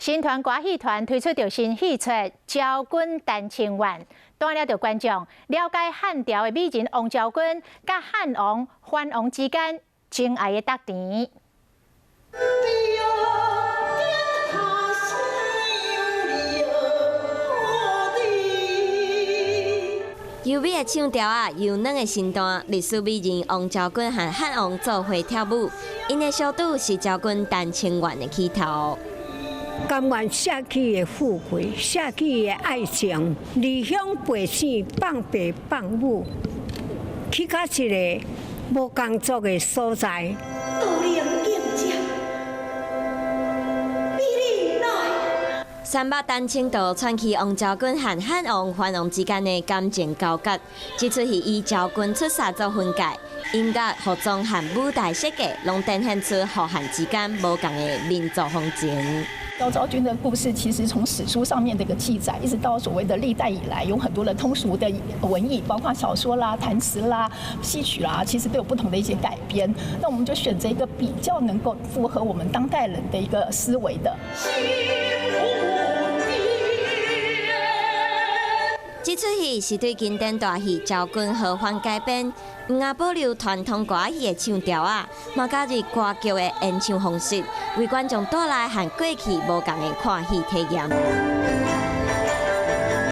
新团歌戏团推出着新戏出《昭君丹青丸》，带了着观众了解汉朝的美人王昭君，甲汉王、藩王之间情爱的搭甜。优美的唱调啊，优嫩的身段，历史美人王昭君和汉王做伙跳舞，因的小赌是昭君丹青丸的起头。甘愿舍弃的富贵，舍弃的爱情，离乡背井，放爸放母，去到一个无工作的所在。三百丹青道传奇王昭君和汉王、藩王之间的感情交结，这出戏以昭君出杀做分界，音乐、服装和舞台设计，拢呈现出和汉之间无同的民族风情。高昭君的故事，其实从史书上面的一个记载，一直到所谓的历代以来，有很多的通俗的文艺，包括小说啦、弹词啦、戏曲啦，其实都有不同的一些改编。那我们就选择一个比较能够符合我们当代人的一个思维的。这出戏是对经典大戏《昭君和藩》改编，不但保留传统歌戏的唱调啊，嘛加入歌剧的演唱方式，为观众带来和过去无同的看戏体验。